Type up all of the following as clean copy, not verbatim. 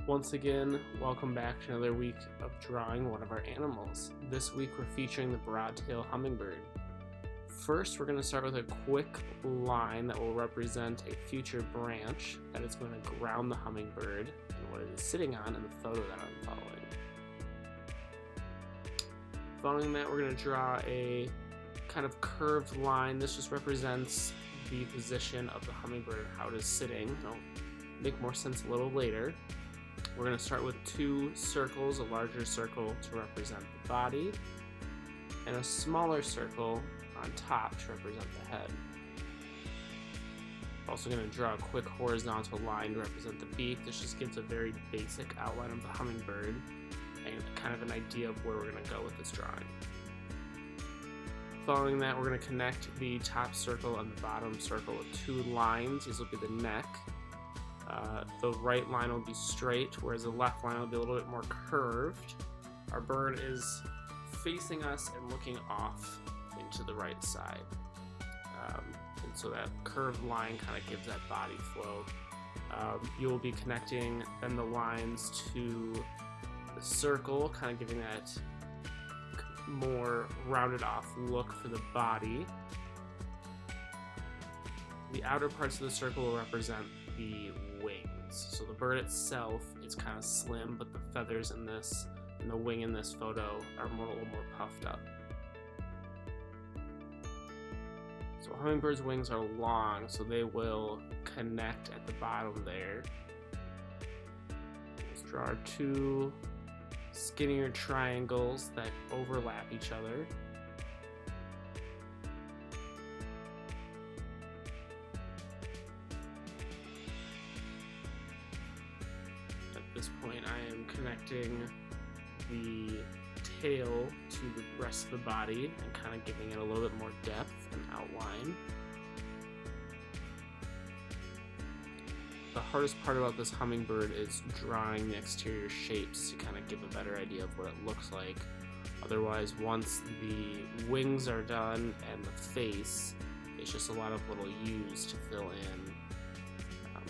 Once again, welcome back to another week of drawing one of our animals. This week we're featuring the broad-tailed hummingbird. First, we're going to start with a quick line that will represent a future branch that is going to ground the hummingbird and what it is sitting on in the photo that I'm following. Following that, we're going to draw a kind of curved line. This just represents the position of the hummingbird, how it is sitting. It'll make more sense a little later. We're going to start with two circles, a larger circle to represent the body, and a smaller circle on top to represent the head. We're also going to draw a quick horizontal line to represent the beak. This just gives a very basic outline of the hummingbird and kind of an idea of where we're going to go with this drawing. Following that, we're going to connect the top circle and the bottom circle with two lines. These will be the neck. The right line will be straight, whereas the left line will be a little bit more curved. Our bird is facing us and looking off into the right side. And so that curved line kind of gives that body flow. You will be connecting then the lines to the circle, kind of giving that more rounded off look for the body. The outer parts of the circle will represent the wings. So the bird itself is kind of slim, but the feathers in this and the wing in this photo are a little more puffed up. So hummingbirds' wings are long, so they will connect at the bottom there. Let's draw our two skinnier triangles that overlap each other. At this point, I am connecting the tail to the rest of the body and kind of giving it a little bit more depth and outline. The hardest part about this hummingbird is drawing the exterior shapes to kind of give a better idea of what it looks like. Otherwise, once the wings are done and the face, it's just a lot of little U's to fill in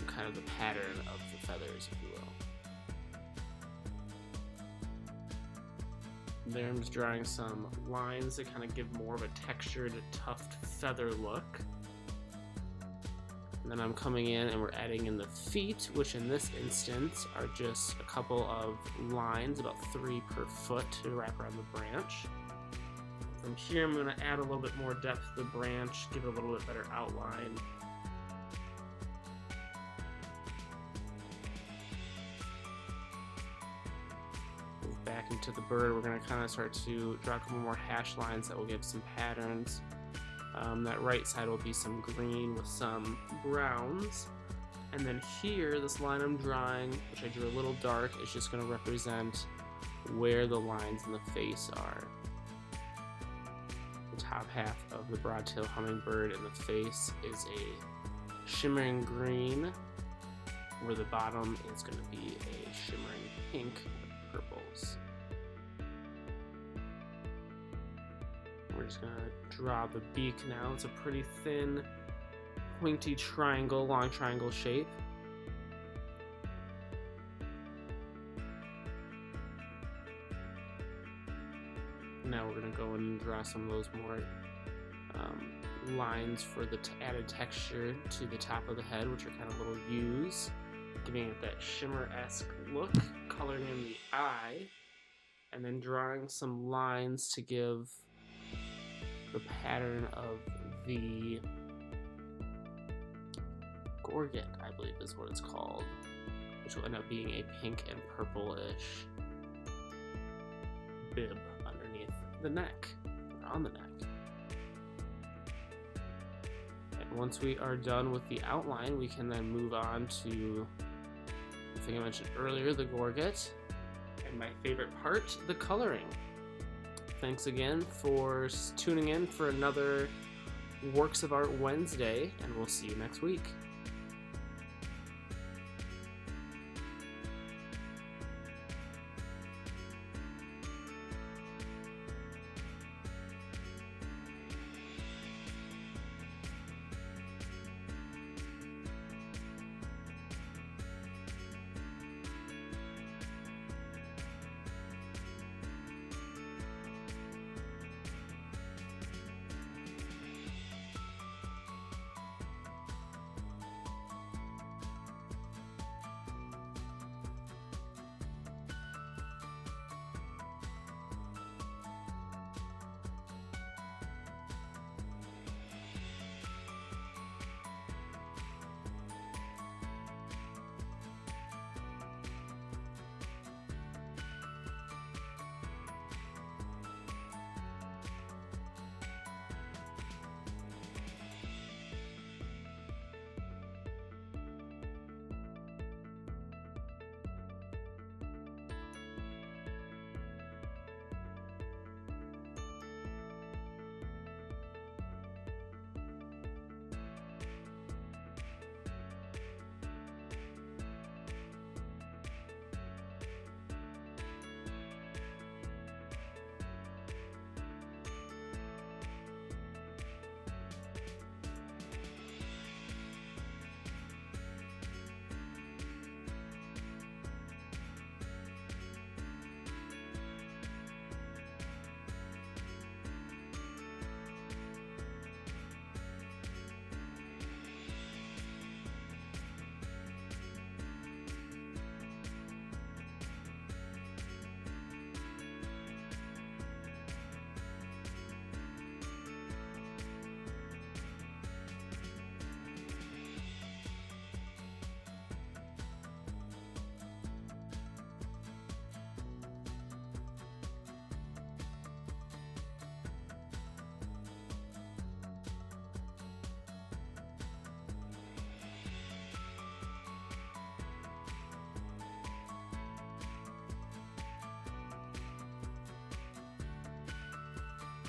kind of the pattern of the feathers, if you will. There I'm just drawing some lines that kind of give more of a textured, tufted feather look. And then I'm coming in and we're adding in the feet, which in this instance are just a couple of lines, about 3 per foot, to wrap around the branch. From here I'm going to add a little bit more depth to the branch, give it a little bit better outline. Move back into the bird, we're going to kind of start to draw a couple more hash lines that will give some patterns. That right side will be some green with some browns. And then here, this line I'm drawing, which I drew a little dark, is just going to represent where the lines in the face are. The top half of the broad-tailed hummingbird in the face is a shimmering green, where the bottom is going to be a shimmering pink with purples. We're just going to draw the beak now. It's a pretty thin, pointy triangle, long triangle shape. Now we're going to go and draw some of those more lines for the added texture to the top of the head, which are kind of little U's, giving it that shimmer-esque look, coloring in the eye, and then drawing some lines to give the pattern of the gorget, I believe is what it's called, which will end up being a pink and purple-ish bib underneath the neck, or on the neck. And once we are done with the outline, we can then move on to the thing I mentioned earlier, the gorget, and my favorite part, the coloring. Thanks again for tuning in for another Works of Art Wednesday, and we'll see you next week.